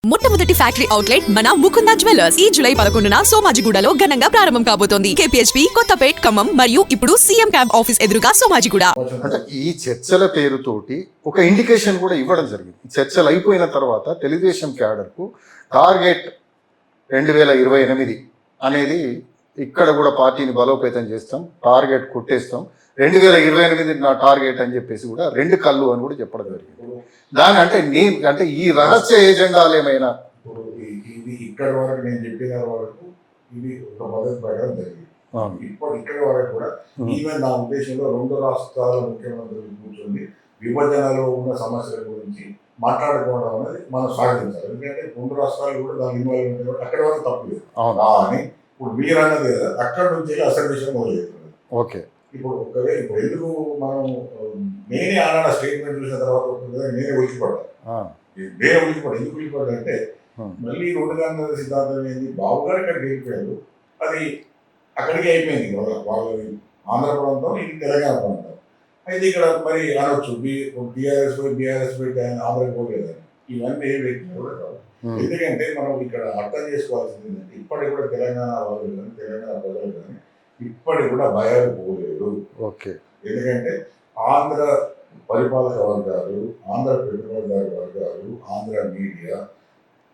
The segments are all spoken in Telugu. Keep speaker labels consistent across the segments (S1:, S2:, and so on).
S1: మొట్టమొదటి ఫ్యాక్టరీ అవుట్లెట్ మన ముకుంద జ్యువెలర్స్ ఈ జూలై 11న సోమాజిగూడలో ఘనంగా ప్రారంభం కాబోతోంది. కేపీహెచ్పీ, కొత్తపేట్, ఖమ్మం మరియు ఇప్పుడు సీఎం క్యాంప్ ఆఫీస్ ఎదురుగా సోమాజిగూడ.
S2: అంటే ఈ చర్చల పేరుతోటి ఒక ఇండికేషన్ కూడా ఇవ్వడం జరిగింది. చర్చలు అయిపోయిన తర్వాత తెలుగుదేశం క్యాడర్కు టార్గెట్ 2028 అనేది ఇక్కడ కూడా పార్టీని బలోపేతం చేస్తాం, టార్గెట్ కొట్టేస్తాం, 2028 నా టార్గెట్ అని చెప్పేసి కూడా 2 కళ్ళు అని కూడా చెప్పడం జరిగింది. దాని అంటే ఈ రహస్య ఏజెండాలు ఏమైనా
S3: ఇది ఇక్కడ వరకు నేను చెప్పిన వరకు ఇది ఒక పద్ధతి ప్రకారం జరిగింది. ఇక్కడ వరకు కూడా ఈవెన్ నా ఉద్దేశంలో 2 రాష్ట్రాల ముఖ్యమంత్రులు కూర్చొని విభజనలో ఉన్న సమస్యల గురించి మాట్లాడుకోవడం అనేది మనం స్వాగతించాలి. ఎందుకంటే 2 రాష్ట్రాలు కూడా దాని ఇన్వాల్వ్మెంట్ కూడా అక్కడ వరకు తప్పు లేదు. కానీ ఇప్పుడు మీరు అన్నది కదా అక్కడి నుంచి అసలు విషయం మొదలవుతుంది.
S2: ఓకే,
S3: ఇప్పుడు ఎందుకు మనం నేనే ఆనాడు స్టేట్మెంట్ చూసిన తర్వాత నేనే ఉలికిపడ్డా. ఎందుకు ఉలికిపడ్డా అంటే మళ్ళీ 2 గంటల సిద్ధాంతం ఏంది, బాబు గారు ఇక్కడ వెళ్ళిపోయారు, అది అక్కడికి అయిపోయింది. వాళ్ళు ఆంధ్ర ప్రాంతం, ఇది తెలంగాణ ప్రాంతం. అయితే ఇక్కడ మరి అనొచ్చు బీఆర్ఎస్ పెట్టి ఆయన ఆంధ్రకి పోలేదని, ఇవన్నీ వ్యక్తులు కూడా కాదు. ఎందుకంటే మనం ఇక్కడ అర్థం చేసుకోవాల్సింది ఏంటంటే ఇప్పటికి కూడా తెలంగాణ వాళ్ళు కానీ తెలంగాణ ప్రజలు కానీ ఇప్పటికి కూడా భయాలు పోలేదు.
S2: ఓకే,
S3: ఎందుకంటే ఆంధ్ర పరిపాలక వర్గాలు, ఆంధ్ర పెట్టుబడిదారు వర్గాలు, ఆంధ్ర మీడియా,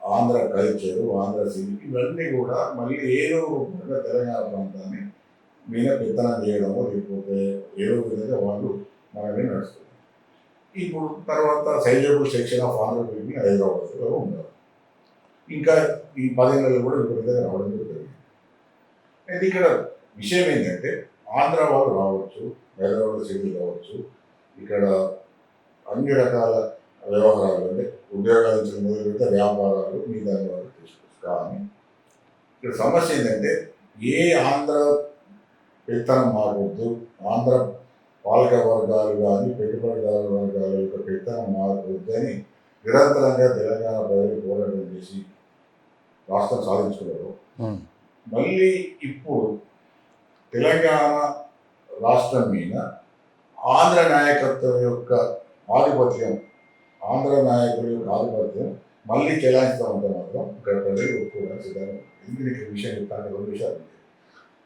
S3: ఆంధ్ర కల్చరు, ఆంధ్ర సినీ ఇవన్నీ కూడా మళ్ళీ ఏదో రూపంగా తెలంగాణ ప్రాంతాన్ని మీద పెత్తనం చేయడమో లేకపోతే ఏదో విధంగా వాళ్ళు మనమే నడుస్తున్నారు. ఇప్పుడు తర్వాత sizeable section of Andhra people హైదరాబాద్లో ఉన్నారు. ఇంకా ఈ 10 నెలలు కూడా ఇంకో విధంగా రావడం జరుగుతుంది. అయితే ఇక్కడ విషయం ఏంటంటే ఆంధ్ర వాళ్ళు రావచ్చు, హైదరాబాద్ సిటీ కావచ్చు, ఇక్కడ అన్ని రకాల వ్యవహారాలు అంటే ఉద్యోగాల నుంచి మొదలు పెడితే వ్యాపారాలు మీ దాని వాళ్ళు తీసుకోవచ్చు. కానీ ఇక్కడ సమస్య ఏంటంటే ఏ ఆంధ్ర పెత్తనం మారవద్దు, ఆంధ్ర పాలక వర్గాలు కానీ పెట్టుబడిదారు వర్గాల యొక్క పెత్తనం మారవద్దని నిరంతరంగా తెలంగాణ ప్రజలు పోరాటం చేసి రాష్ట్రం సాధించుకున్నారు. మళ్ళీ ఇప్పుడు తెలంగాణ రాష్ట్రం మీద ఆంధ్ర నాయకత్వం యొక్క ఆధిపత్యం, ఆంధ్ర నాయకుల యొక్క ఆధిపత్యం మళ్ళీ చెలాయిస్తామంటే మాత్రం ఇక్కడ ప్రజలు ఒప్పుకోవడానికి సిద్ధంగా. ఎందుకు నీకు విషయం చెప్తాను, 2 విషయాలు.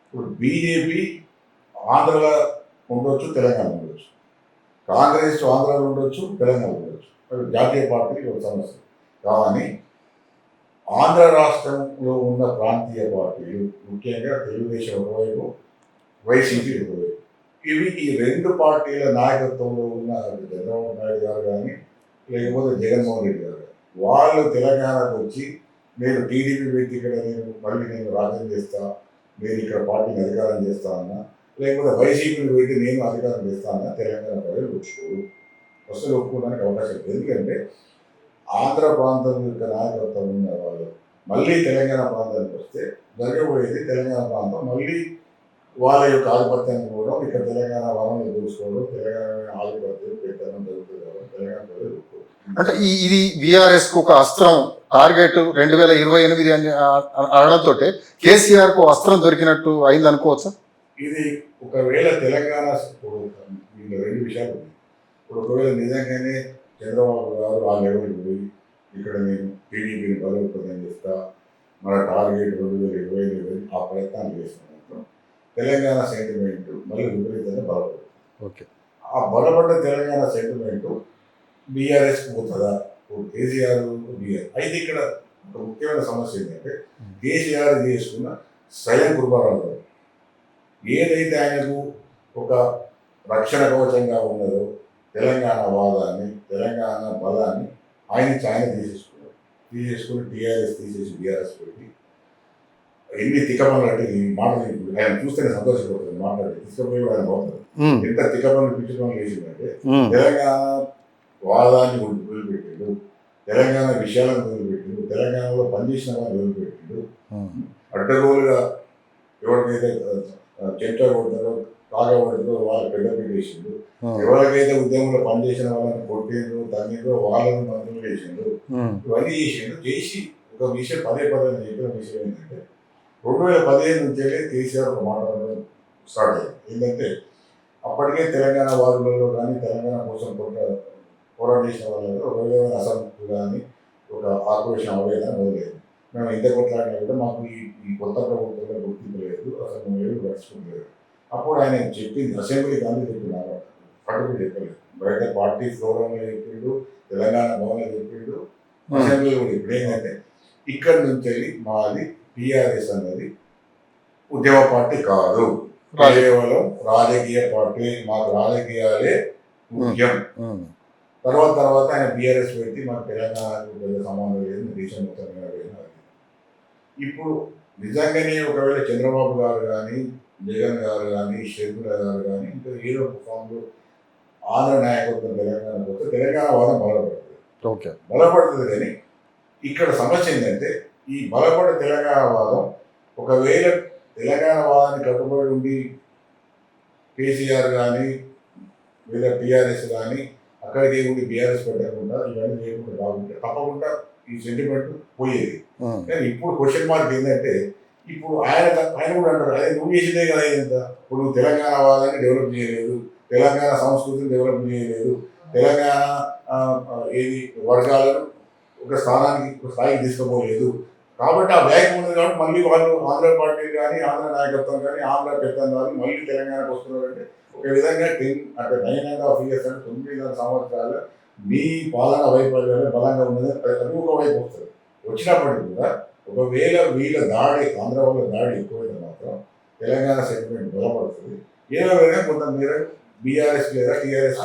S3: ఇప్పుడు బీజేపీ ఆంధ్రలో ఉండొచ్చు, తెలంగాణ ఉండొచ్చు, కాంగ్రెస్ ఆంధ్రలో ఉండొచ్చు, తెలంగాణ ఉండొచ్చు, జాతీయ పార్టీకి ఒక సమస్య. కానీ ఆంధ్ర రాష్ట్రంలో ఉన్న ప్రాంతీయ పార్టీలు ముఖ్యంగా తెలుగుదేశం ఒకవైపు, వైసీపీ ఒకవైపు, ఇవి ఈ 2 పార్టీల నాయకత్వంలో ఉన్న చంద్రబాబు నాయుడు గారు కానీ లేకపోతే జగన్మోహన్ రెడ్డి గారు వాళ్ళు తెలంగాణకు వచ్చి నేను టీడీపీ వ్యక్తి ఇక్కడ నేను రాజ్యం చేస్తా, నేను ఇక్కడ పార్టీని అధికారం చేస్తా అన్నా, లేకపోతే వైసీపీని పెట్టి నేను అధికారం చేస్తా అన్నా తెలంగాణ ప్రజలు ఒప్పుకోరు. అసలు ఒప్పుకోవడానికి అవకాశం లేదు. ఎందుకంటే ఆంధ్ర ప్రాంతం యొక్క నాయకత్వం ఉన్న వాళ్ళు మళ్ళీ తెలంగాణ ప్రాంతానికి వస్తే జరగబోయేది తెలంగాణ ప్రాంతం మళ్ళీ వాళ్ళ యొక్క ఆధిపత్యాన్ని కూడా ఇక్కడ తెలంగాణ వనరులు దూసుకోవడం, తెలంగాణ ఆధిపత్యం పెట్టడం జరుగుతుంది. కాబట్టి తెలంగాణ ప్రజలు ఒప్పుకోరు.
S2: అంటే ఇది బీఆర్ఎస్ కు ఒక అస్త్రం, టార్గెట్ 2028 అని అనడంతో కేసీఆర్ కు అస్త్రం దొరికినట్టు అయింది అనుకోవచ్చా?
S3: ఇది ఒకవేళ తెలంగాణ 2 విషయాలు. ఇప్పుడు ఒకవేళ నిజంగానే చంద్రబాబు గారు ఆ లెవెల్కి పోయి ఇక్కడ నేను టీడీపీని బలోపేతం చేస్తా, మన టార్గెట్ 2028 ఆ ప్రయత్నాలు చేసిన మాత్రం తెలంగాణ సెంటిమెంట్ మళ్ళీ విపరీతంగా బలపడుతుంది.
S2: ఓకే,
S3: ఆ బలపడ్డ తెలంగాణ సెంటిమెంట్ బీఆర్ఎస్కి పోతుందా? కేసీఆర్ బీఆర్. అయితే ఇక్కడ ఒక ముఖ్యమైన సమస్య ఏంటంటే కేసీఆర్ చేసుకున్న స్వయం కృపారాలు ఏదైతే ఆయనకు ఒక రక్షణ కవచంగా ఉన్నదో తెలంగాణ వాదాన్ని, తెలంగాణ బలాన్ని ఆయన తీసేసుకుని టీఆర్ఎస్ తీసేసి బీఆర్ఎస్ పెట్టి ఎన్ని తిక్కపనులు అంటే ఈ మాటలు ఆయన చూస్తేనే సంతోషపడుతుంది. మాట్లాడి తీసుకుపోయి ఆయన పోతారు. ఎంత తిక్కపనులు పిచ్చుకొని వేసిందంటే తెలంగాణ వాదాన్ని వదిలిపెట్టిండు, తెలంగాణ విషయాలను వదిలిపెట్టిండు, తెలంగాణలో పనిచేసిన వారిని వదిలిపెట్టిండు, అడ్డగోలుగా ఎవరికైతే చెట్ట కొడతారో తాగబడుతుందో వాళ్ళు పెద్ద పెట్టేసిండు, ఎవరికైతే ఉద్యమంలో పనిచేసిన వాళ్ళని కొట్టిండ్రు తగ్గిండ్రు వాళ్ళని మంత్రులు చేసిండు, ఇవన్నీ చేసి ఒక విషయం పదే చెప్పిన విషయం ఏంటంటే 2015 నుంచే కేసీఆర్ ఒక మాట స్టార్ట్ అయ్యింది. ఏంటంటే అప్పటికే తెలంగాణ వాదులలో కానీ తెలంగాణ కోసం పోరాటం చేసిన వాళ్ళలో 2000 అసెంబ్లీ కానీ ఒక ఆక్రోషం ఆవేదన మొదలైంది. మేము ఇంత కొట్లాడినా కూడా మాకు ఈ కొత్త ప్రభుత్వంలో గుర్తింపు లేదు, అసలు మేము ఏమి పట్టించుకోలేదు. అప్పుడు ఆయన చెప్పింది అసెంబ్లీ గాంధీ చెప్పినారు, పట్టుకు చెప్పలేదు. బయట పార్టీ ఫ్లోరంలో చెప్పిండు, తెలంగాణ భవన్లో చెప్పిండు, అసెంబ్లీ కూడా ఇప్పుడు ఏంటంటే ఇక్కడి నుంచి వెళ్ళి మాది టీఆర్ఎస్ అనేది ఉద్యమ పార్టీ కాదు, కేవలం రాజకీయ పార్టీ, మాకు రాజకీయాలే ముఖ్యం. తర్వాత ఆయన బీఆర్ఎస్ పెట్టి మాకు తెలంగాణకు పెద్ద సంబంధం లేదు, దేశం మొత్తం మీద పోయినా. ఇప్పుడు నిజంగానే ఒకవేళ చంద్రబాబు గారు కానీ, జగన్ గారు కానీ, షర్మిల గారు కానీ ఇంకా ఏదో ఒక ఫామ్లో ఆంధ్ర నాయకత్వం తెలంగాణ పోతే తెలంగాణ వాదం బలపడుతుంది.
S2: ఓకే,
S3: బలపడుతుంది. కానీ ఇక్కడ సమస్య ఏంటంటే ఈ బలపడ్డ తెలంగాణ వాదం ఒకవేళ తెలంగాణ వాదాన్ని కట్టుబడి ఉండి కేసీఆర్ కానీ లేదా టీఆర్ఎస్ కానీ అక్కడికి ఉండి బీఆర్ఎస్ పెట్టకుండా ఇవన్నీ చేయకుండా బాగుంటే తప్పకుండా ఈ సెంటిమెంట్ పోయేది. కానీ ఇప్పుడు క్వశ్చన్ మార్క్ ఏంటంటే ఇప్పుడు ఆయన కూడా అంటారు, అదే నువ్వు చేసిందే కదా ఇదంతా. ఇప్పుడు నువ్వు తెలంగాణ వాదాన్ని డెవలప్ చేయలేదు, తెలంగాణ సంస్కృతిని డెవలప్ చేయలేదు, తెలంగాణ ఏది వర్గాలను ఒక స్థాయికి తీసుకుపోలేదు. కాబట్టి ఆ బ్యాక్ ఉంది కాబట్టి మళ్ళీ వాళ్ళు ఆంధ్ర పార్టీ కానీ, ఆంధ్ర నాయకత్వం కానీ, ఆంధ్ర పెద్దలు మళ్ళీ తెలంగాణకు వస్తున్నారంటే ఒక విధంగా 9.5 years అంటే 9 సంవత్సరాలు మీ పాలన వైఫల్యాలు బలంగా ఉన్నది. అది ఒక వైపు వస్తుంది. వచ్చినప్పటికీ కూడా ఒకవేళ వీళ్ళ దాడి, ఆంధ్ర వల్ల దాడి ఎక్కువైతే మాత్రం తెలంగాణ సెంటిమెంట్ బలపడుతుంది. ఏదో విధంగా కొంత మేర బీఆర్ఎస్ లేదా టీఆర్ఎస్